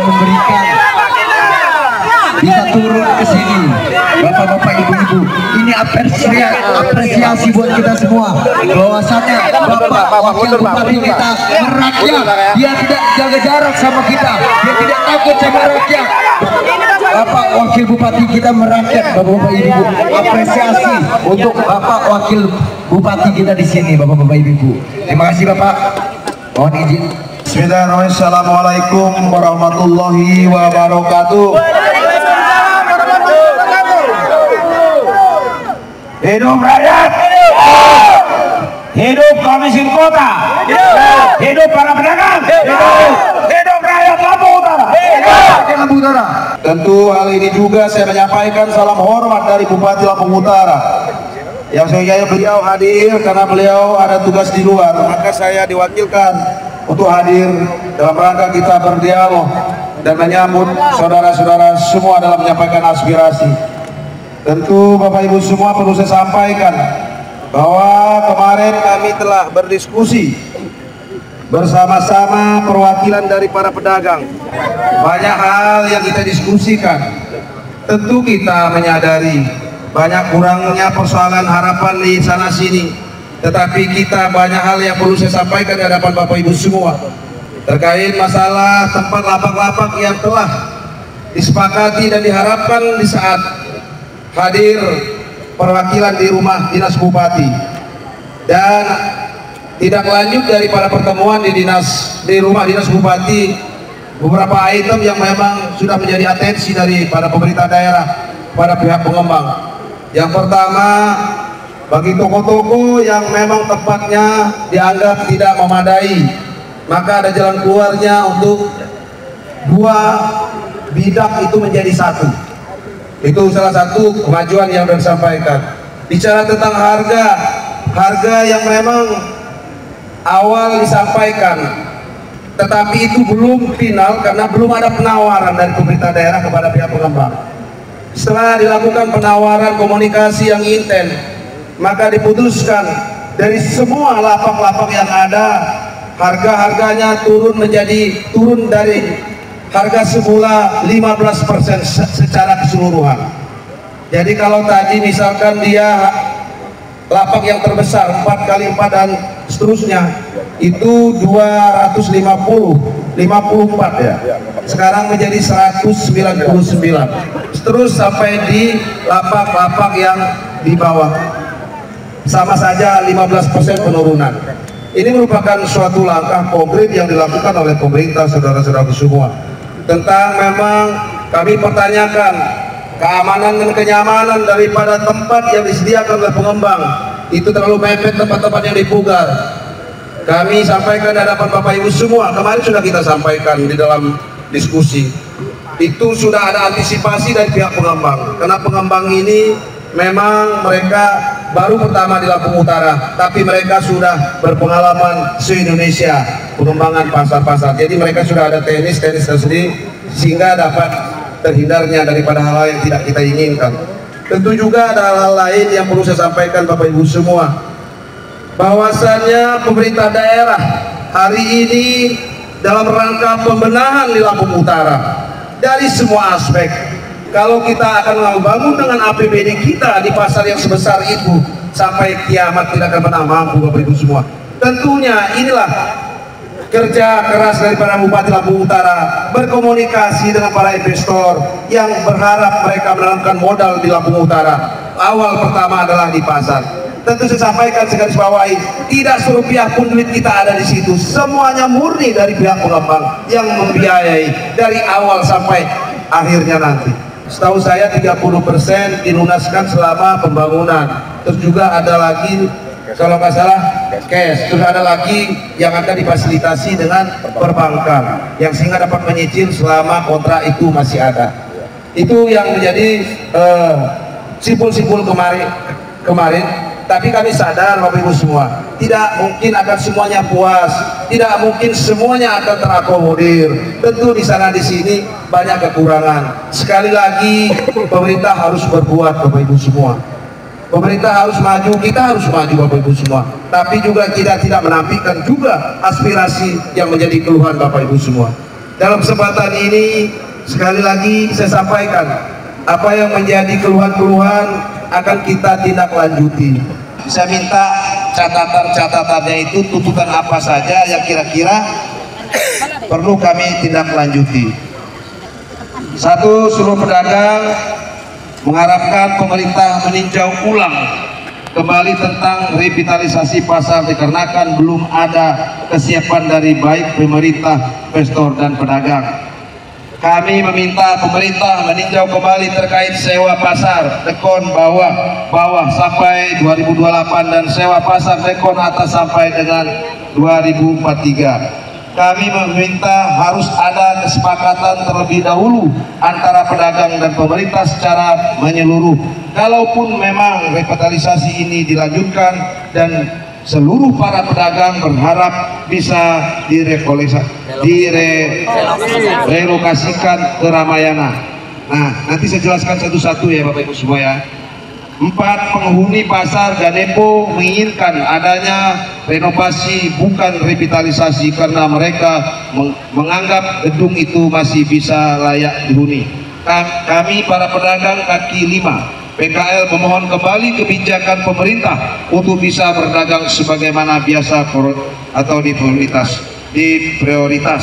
memberikan, bisa turun ke sini, bapak-bapak, ibu-ibu. Ini apresiasi buat kita semua. Bahwasannya bapak wakil bupati kita merakyat, dia tidak jaga jarak sama kita, dia tidak takut sama rakyat. Bapak wakil bupati kita merakyat, bapak-bapak, ibu-ibu. Apresiasi untuk bapak wakil bupati kita di sini, bapak-bapak, ibu-ibu. Terima kasih bapak. Mohon izin. Bismillahirrahmanirrahim. Assalamualaikum warahmatullahi wabarakatuh. Hidup rakyat, hidup Komisi Kota, hidup para pedagang, hidup rakyat Lampung Utara. Tentu hal ini juga saya menyampaikan salam hormat dari Bupati Lampung Utara. Yang saya beliau hadir karena beliau ada tugas di luar, maka saya diwakilkan untuk hadir dalam rangka kita berdialog dan menyambut saudara-saudara semua dalam menyampaikan aspirasi. Tentu Bapak Ibu semua perlu saya sampaikan bahwa kemarin kami telah berdiskusi bersama-sama perwakilan dari para pedagang. Banyak hal yang kita diskusikan. Tentu kita menyadari banyak kurangnya persoalan harapan di sana sini. Tetapi kita banyak hal yang perlu saya sampaikan di hadapan Bapak Ibu semua terkait masalah tempat lapak-lapak yang telah disepakati dan diharapkan di saat hadir perwakilan di rumah dinas bupati, dan tidak lanjut daripada pertemuan di rumah dinas bupati, beberapa item yang memang sudah menjadi atensi dari pada pemerintah daerah pada pihak pengembang. Yang pertama, bagi toko-toko yang memang tempatnya dianggap tidak memadai, maka ada jalan keluarnya untuk dua bidak itu menjadi satu. Itu salah satu kemajuan yang disampaikan. Bicara tentang harga yang memang awal disampaikan, tetapi itu belum final karena belum ada penawaran dari pemerintah daerah kepada pihak pengembang. Setelah dilakukan penawaran komunikasi yang intens, maka diputuskan dari semua lapak-lapak yang ada, harga-harganya turun dari harga semula 15% secara keseluruhan. Jadi kalau tadi misalkan dia lapak yang terbesar 4x4 dan seterusnya itu 254 ya, sekarang menjadi 199, terus sampai di lapak-lapak yang di bawah sama saja 15% penurunan. Ini merupakan suatu langkah konkret yang dilakukan oleh pemerintah, saudara-saudara semua. Tentang memang kami pertanyakan keamanan dan kenyamanan daripada tempat yang disediakan oleh pengembang, itu terlalu mepet tempat-tempat yang dipugar. Kami sampaikan di hadapan Bapak Ibu semua, kemarin sudah kita sampaikan di dalam diskusi, itu sudah ada antisipasi dari pihak pengembang, karena pengembang ini memang mereka baru pertama di Lampung Utara, tapi mereka sudah berpengalaman se-Indonesia pengembangan pasar-pasar. Jadi mereka sudah ada teknis tersendiri sehingga dapat terhindarnya daripada hal-hal yang tidak kita inginkan. Tentu juga ada hal lain yang perlu saya sampaikan Bapak Ibu semua, bahwasannya pemerintah daerah hari ini dalam rangka pembenahan di Lampung Utara dari semua aspek. Kalau kita akan membangun dengan APBD kita di pasar yang sebesar itu, sampai kiamat tidak akan pernah mampu Bapak Ibu semua. Tentunya inilah kerja keras dari para Bupati Lampung Utara, berkomunikasi dengan para investor yang berharap mereka menanamkan modal di Lampung Utara. Awal pertama adalah di pasar. Tentu saya sampaikan segaris bawahi, tidak serupiah pun duit kita ada di situ. Semuanya murni dari pihak pengembang yang membiayai dari awal sampai akhirnya nanti. Setahu saya 30% dilunaskan selama pembangunan. Terus juga ada lagi kalau nggak salah cash. Terus ada lagi yang akan difasilitasi dengan perbankan yang sehingga dapat menyicil selama kontrak itu masih ada. Itu yang menjadi simpul-simpul kemarin. Tapi kami sadar Bapak Ibu semua, tidak mungkin akan semuanya puas, tidak mungkin semuanya akan terakomodir. Tentu di sana di sini banyak kekurangan. Sekali lagi pemerintah harus berbuat Bapak Ibu semua. Pemerintah harus maju, kita harus maju Bapak Ibu semua. Tapi juga kita tidak menampilkan juga aspirasi yang menjadi keluhan Bapak Ibu semua. Dalam kesempatan ini sekali lagi saya sampaikan apa yang menjadi keluhan-keluhan akan kita tindak lanjuti. Saya minta catatan-catatannya itu tuntutan apa saja yang kira-kira perlu kami tindak lanjuti. Satu, seluruh pedagang mengharapkan pemerintah meninjau ulang kembali tentang revitalisasi pasar dikarenakan belum ada kesiapan dari baik pemerintah, investor dan pedagang. Kami meminta pemerintah meninjau kembali terkait sewa pasar dekon bawah sampai 2028 dan sewa pasar dekon atas sampai dengan 2043. Kami meminta harus ada kesepakatan terlebih dahulu antara pedagang dan pemerintah secara menyeluruh. Kalaupun memang revitalisasi ini dilanjutkan dan seluruh para pedagang berharap bisa direlokasikan ke Ramayana. Nah, nanti saya jelaskan satu-satu ya Bapak Ibu semua ya. 4, penghuni pasar Ganepo menginginkan adanya renovasi bukan revitalisasi karena mereka menganggap gedung itu masih bisa layak dihuni. Kami para pedagang kaki 5 PKL memohon kembali kebijakan pemerintah untuk bisa berdagang sebagaimana biasa atau di prioritas.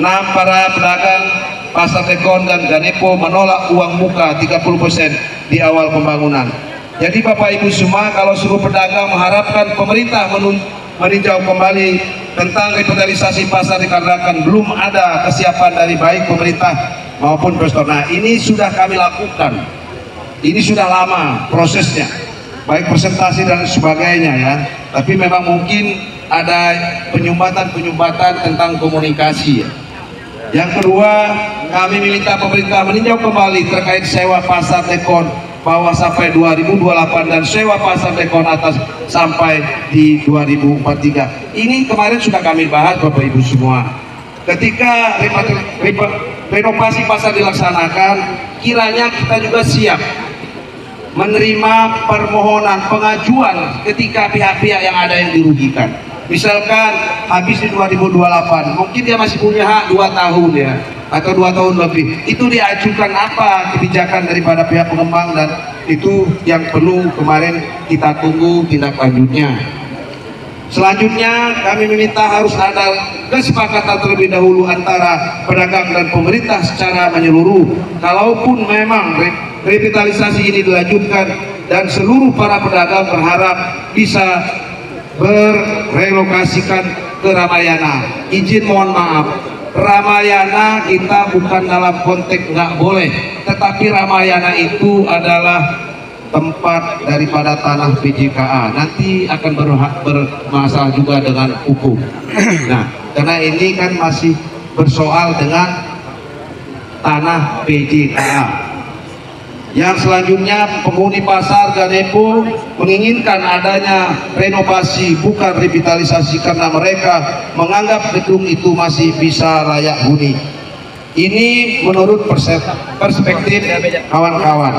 6, para pedagang pasar dekon dan Ganepo menolak uang muka 30% di awal pembangunan. Jadi Bapak Ibu semua, kalau seluruh pedagang mengharapkan pemerintah meninjau kembali tentang revitalisasi pasar dikarenakan belum ada kesiapan dari baik pemerintah maupun investor. Nah, ini sudah kami lakukan. Ini sudah lama prosesnya, baik presentasi dan sebagainya ya. Tapi memang mungkin ada penyumbatan tentang komunikasi ya. Yang kedua, kami meminta pemerintah meninjau kembali terkait sewa pasar dekon bawah sampai 2028 dan sewa pasar dekon atas sampai di 2043. Ini kemarin sudah kami bahas Bapak Ibu semua. Ketika renovasi pasar dilaksanakan, kiranya kita juga siap menerima permohonan pengajuan ketika pihak-pihak yang ada yang dirugikan. Misalkan habis di 2028, mungkin dia masih punya hak 2 tahun ya, atau 2 tahun lebih. Itu diajukan apa kebijakan daripada pihak pengembang, dan itu yang perlu kemarin kita tunggu tindak lanjutnya. Selanjutnya kami meminta harus ada kesepakatan terlebih dahulu antara pedagang dan pemerintah secara menyeluruh. Kalaupun memang revitalisasi ini dilanjutkan dan seluruh para pedagang berharap bisa berrelokasikan ke Ramayana. Izin mohon maaf, Ramayana kita bukan dalam konteks nggak boleh, tetapi Ramayana itu adalah tempat daripada tanah PJKA. Nanti akan bermasalah juga dengan hukum. Nah, karena ini kan masih bersoal dengan tanah PJKA. Yang selanjutnya, penghuni pasar Ganepo menginginkan adanya renovasi bukan revitalisasi karena mereka menganggap gedung itu masih bisa layak huni. Ini menurut perspektif kawan-kawan.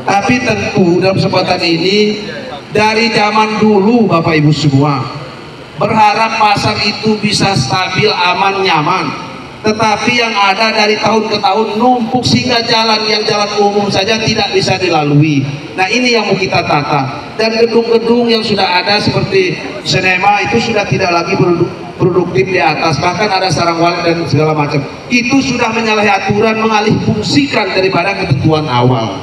Tapi tentu dalam kesempatan ini, dari zaman dulu Bapak Ibu semua berharap pasar itu bisa stabil, aman, nyaman. Tetapi yang ada dari tahun ke tahun numpuk sehingga jalan umum saja tidak bisa dilalui. Nah, ini yang mau kita tata. Dan gedung-gedung yang sudah ada seperti sinema itu sudah tidak lagi produktif di atas, bahkan ada sarang walet dan segala macam. Itu sudah menyalahi aturan, mengalih fungsikan daripada ketentuan awal.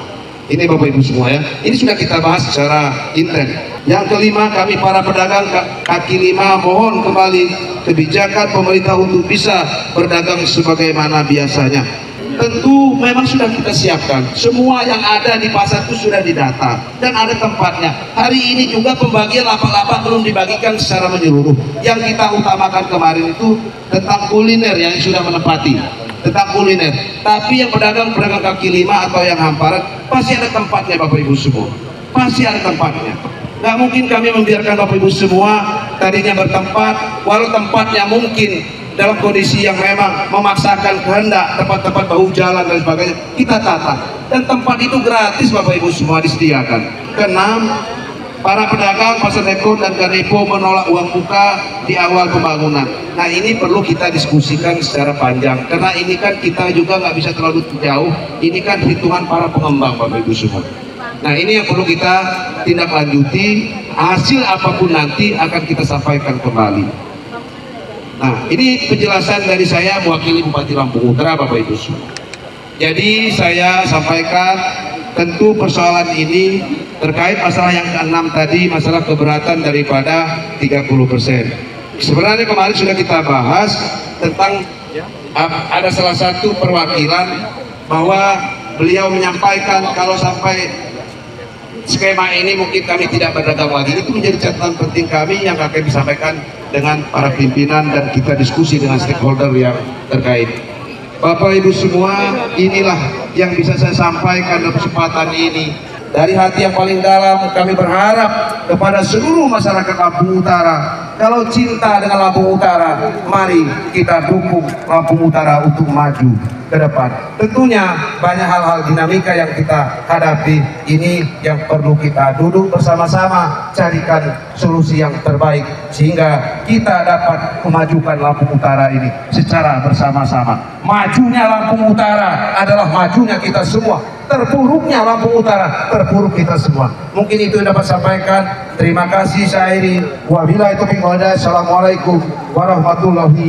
Ini Bapak Ibu semua ya, ini sudah kita bahas secara intens. Yang kelima, kami para pedagang kaki 5 mohon kembali kebijakan pemerintah untuk bisa berdagang sebagaimana biasanya. Tentu memang sudah kita siapkan, semua yang ada di pasar itu sudah didata dan ada tempatnya. Hari ini juga pembagian lapak-lapak belum dibagikan secara menyeluruh. Yang kita utamakan kemarin itu tentang kuliner yang sudah menempati, tentang kuliner. Tapi yang pedagang kaki 5 atau yang hamparan pasti ada tempatnya Bapak Ibu semua, pasti ada tempatnya. Nggak mungkin kami membiarkan Bapak Ibu semua tadinya bertempat, walau tempatnya mungkin dalam kondisi yang memang memaksakan kehendak, tempat-tempat bahu jalan dan sebagainya, kita tata. Dan tempat itu gratis Bapak Ibu semua disediakan. Keenam, para pedagang Pasar Dekon dan Ganepo menolak uang muka di awal pembangunan. Nah, ini perlu kita diskusikan secara panjang, karena ini kan kita juga nggak bisa terlalu jauh, ini kan hitungan para pengembang Bapak Ibu semua. Nah, ini yang perlu kita tindak lanjuti, hasil apapun nanti akan kita sampaikan kembali. Nah, ini penjelasan dari saya mewakili Bupati Lampung Utara Bapak Ibu semua. Jadi saya sampaikan, tentu persoalan ini terkait masalah yang ke-6 tadi, masalah keberatan daripada 30%. Sebenarnya kemarin sudah kita bahas tentang ada salah satu perwakilan bahwa beliau menyampaikan kalau sampai skema ini mungkin kami tidak berdagang lagi. Itu menjadi catatan penting kami yang akan disampaikan dengan para pimpinan dan kita diskusi dengan stakeholder yang terkait. Bapak Ibu semua, inilah yang bisa saya sampaikan dalam kesempatan ini. Dari hati yang paling dalam kami berharap kepada seluruh masyarakat Lampung Utara, kalau cinta dengan Lampung Utara, mari kita dukung Lampung Utara untuk maju ke depan. Tentunya banyak hal-hal dinamika yang kita hadapi, ini yang perlu kita duduk bersama-sama carikan solusi yang terbaik sehingga kita dapat memajukan Lampung Utara ini secara bersama-sama. Majunya Lampung Utara adalah majunya kita semua. Terpuruknya Lampung Utara, terpuruk kita semua. Mungkin itu yang dapat sampaikan. Terima kasih saya ini. Wabillahi taufiq wal hidayah. Assalamualaikum warahmatullahi